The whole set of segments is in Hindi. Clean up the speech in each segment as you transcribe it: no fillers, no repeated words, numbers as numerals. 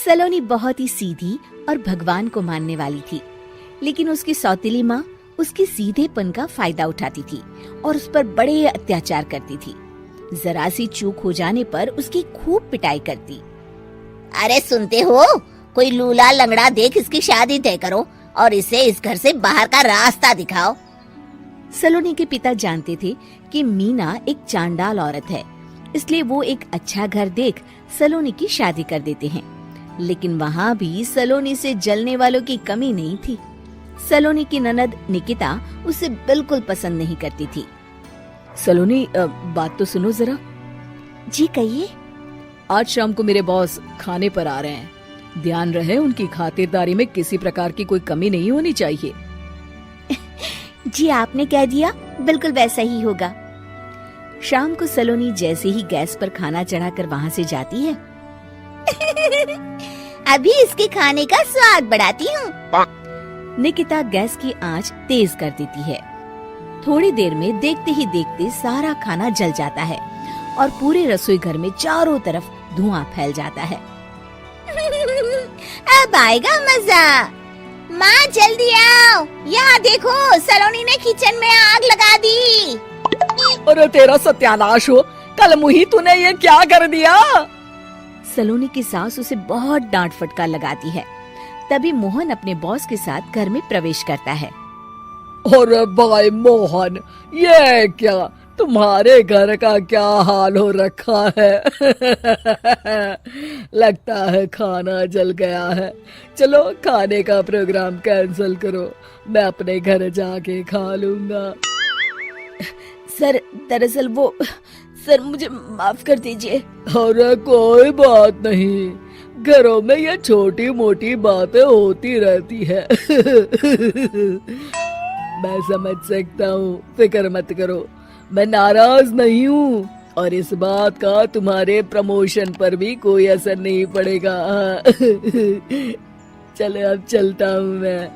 सलोनी बहुत ही सीधी और भगवान को मानने वाली थी, लेकिन उसकी सौतेली माँ उसके सीधेपन का फायदा उठाती थी और उस पर बड़े अत्याचार करती थी। जरा सी चूक हो जाने पर उसकी खूब पिटाई करती। अरे सुनते हो, कोई लूला लंगड़ा देख इसकी शादी तय करो और इसे इस घर से बाहर का रास्ता दिखाओ। सलोनी के पिता जानते थे कि मीना एक चांडाल औरत है, इसलिए वो एक अच्छा घर देख सलोनी की शादी कर देते हैं। लेकिन वहाँ भी सलोनी से जलने वालों की कमी नहीं थी। सलोनी की ननद निकिता उसे बिल्कुल पसंद नहीं करती थी। सलोनी, बात तो सुनो जरा। जी कहिए। आज शाम को मेरे बॉस खाने पर आ रहे हैं। ध्यान रहे उनकी खातिरदारी में किसी प्रकार की कोई कमी नहीं होनी चाहिए। जी आपने कह दिया, बिल्कुल वैसा ही होगा। शाम को सलोनी जैसे ही गैस पर खाना चढ़ाकर वहाँ से जाती है अभी इसके खाने का स्वाद बढ़ाती हूँ। निकिता गैस की आंच तेज कर देती है। थोड़ी देर में देखते ही देखते सारा खाना जल जाता है और पूरे रसोई घर में चारों तरफ धुआं फैल जाता है। अब आएगा मजा। माँ जल्दी आओ, यहाँ देखो सलोनी ने किचन में आग लगा दी। अरे तेरा सत्यानाश हो, कल मुही तूने ये क्या कर दिया? सलोनी की सास उसे बहुत डांट फटकार लगाती है। तभी मोहन अपने बॉस के साथ घर में प्रवेश करता है। अरे भाई मोहन, ये क्या तुम्हारे घर का क्या हाल हो रखा है? लगता है खाना जल गया है। चलो खाने का प्रोग्राम कैंसिल करो, मैं अपने घर जाके खा लूंगा। सर दरअसल वो सर मुझे माफ कर दीजिए। अरे कोई बात नहीं, घरों में ये छोटी मोटी बातें होती रहती है। मैं समझ सकता हूँ, फिक्र मत करो, मैं नाराज नहीं हूँ और इस बात का तुम्हारे प्रमोशन पर भी कोई असर नहीं पड़ेगा। चले अब चलता हूँ मैं।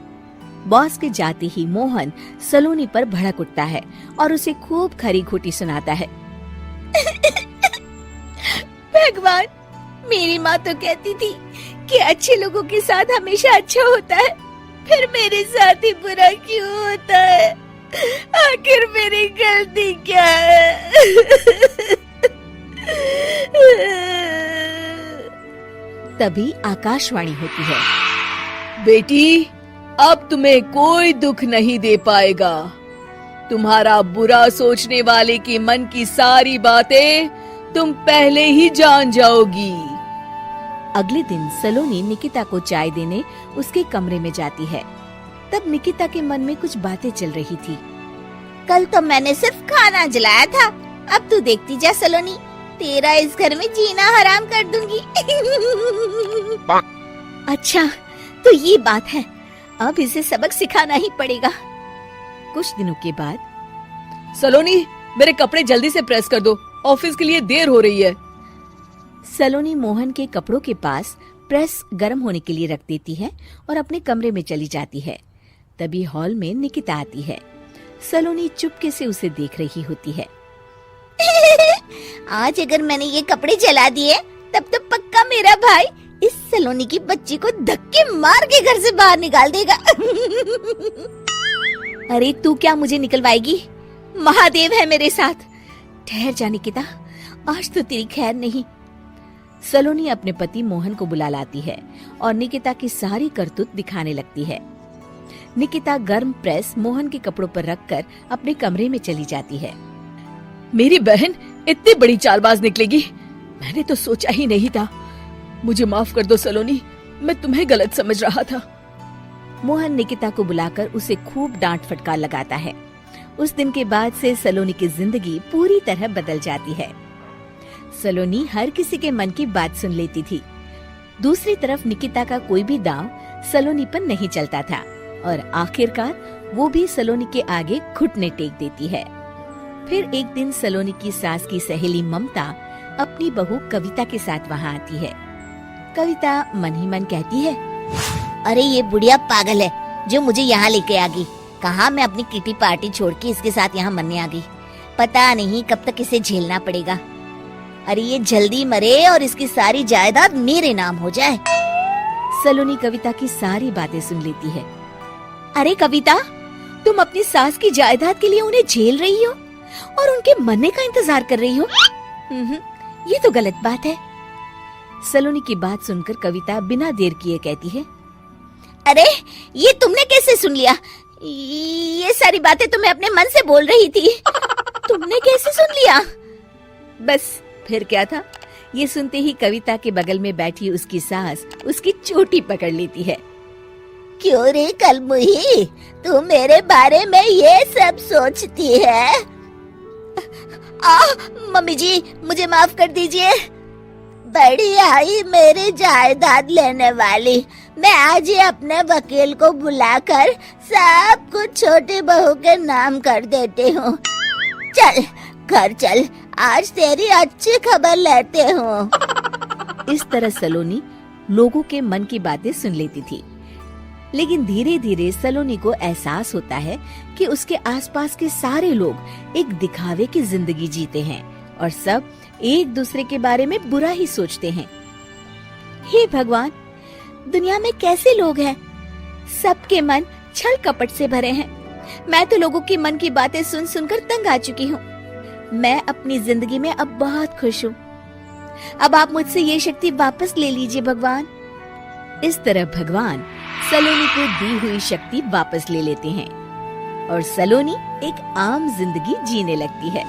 बॉस के जाते ही मोहन सलोनी पर भड़क उठता है और उसे खूब खरी खोटी सुनाता है। भगवान, मेरी माँ तो कहती थी कि अच्छे लोगों के साथ हमेशा अच्छा होता है, फिर मेरे साथ ही बुरा क्यों होता है? आखिर मेरी गलती क्या है? तभी आकाशवाणी होती है। बेटी, अब तुम्हें कोई दुख नहीं दे पाएगा। तुम्हारा बुरा सोचने वाले के मन की सारी बातें तुम पहले ही जान जाओगी। अगले दिन सलोनी निकिता को चाय देने उसके कमरे में जाती है। तब निकिता के मन में कुछ बातें चल रही थी। कल तो मैंने सिर्फ खाना जलाया था, अब तू देखती जा सलोनी, तेरा इस घर में जीना हराम कर दूंगी। अच्छा, तो ये बात है, अब इसे सबक सिखाना ही पड़ेगा। कुछ दिनों के बाद, सलोनी, मेरे कपड़े जल्दी से प्रेस कर दो, ऑफिस के लिए देर हो रही है। सलोनी मोहन के कपड़ों के पास प्रेस गर्म होने के लिए रख देती है और अपने कमरे में चली जाती है। तभी हॉल में निकिता आती है। सलोनी चुपके से उसे देख रही होती है। आज अगर मैंने ये कपड़े जला दिए तब तो पक्का मेरा भाई इस सलोनी की बच्ची को धक्के मार के घर से बाहर निकाल देगा। अरे तू क्या मुझे निकलवाएगी? महादेव है मेरे साथ। ठहर जा निकिता, आज तो तेरी खैर नहीं। सलोनी अपने पति मोहन को बुला लाती है और निकिता की सारी करतूत दिखाने लगती है। निकिता गर्म प्रेस मोहन के कपड़ों पर रखकर अपने कमरे में चली जाती है। मेरी बहन इतनी बड़ी चालबाज निकलेगी, मैंने तो सोचा ही नहीं था। मुझे माफ कर दो सलोनी, मैं तुम्हें गलत समझ रहा था। मोहन निकिता को बुलाकर उसे खूब डांट फटकार लगाता है। उस दिन के बाद से सलोनी की जिंदगी पूरी तरह बदल जाती है। सलोनी हर किसी के मन की बात सुन लेती थी। दूसरी तरफ निकिता का कोई भी दांव सलोनी पर नहीं चलता था और आखिरकार वो भी सलोनी के आगे घुटने टेक देती है। फिर एक दिन सलोनी की सास की सहेली ममता अपनी बहू कविता के साथ वहाँ आती है। कविता मन ही मन कहती है, अरे ये बुढ़िया पागल है जो मुझे यहाँ लेके आ गई। कहाँ मैं अपनी किटी पार्टी छोड़ के इसके साथ यहाँ मरने आ गई। पता नहीं कब तक इसे झेलना पड़ेगा। अरे ये जल्दी मरे और इसकी सारी जायदाद मेरे नाम हो जाए। सलोनी कविता की सारी बातें सुन लेती है। अरे कविता, तुम अपनी सास की जायदाद के लिए उन्हें झेल रही हो और उनके मरने का इंतजार कर रही हो। ये तो गलत बात है। सलोनी की बात सुनकर कविता बिना देर किए कहती है, अरे ये तुमने कैसे सुन लिया? ये सारी बातें तो मैं अपने मन से बोल रही थी। तुमने कैसे सुन लिया? बस फिर क्या था। ये सुनते ही कविता के बगल में बैठी उसकी सास उसकी चोटी पकड़ लेती है। क्यों रे कलमुही, तू मेरे बारे में ये सब सोचती है? मम्मी जी, मुझे माफ कर दीजिए। बड़ी आई मेरी जायदाद लेने वाली, मैं आज ही अपने वकील को बुलाकर सब कुछ छोटी बहू के नाम कर देती हूँ। चल घर चल, आज तेरी अच्छी खबर लेते हूँ। इस तरह सलोनी लोगों के मन की बातें सुन लेती थी, लेकिन धीरे धीरे सलोनी को एहसास होता है कि उसके आसपास के सारे लोग एक दिखावे की जिंदगी जीते हैं और सब एक दूसरे के बारे में बुरा ही सोचते हैं। हे भगवान, दुनिया में कैसे लोग हैं? सबके मन छल कपट से भरे हैं। मैं तो लोगों के मन की बातें सुन सुनकर तंग आ चुकी हूँ। मैं अपनी जिंदगी में अब बहुत खुश हूँ। अब आप मुझसे ये शक्ति वापस ले लीजिए भगवान। इस तरह भगवान सलोनी को दी हुई शक्ति वापस ले लेते हैं और सलोनी एक आम जिंदगी जीने लगती है।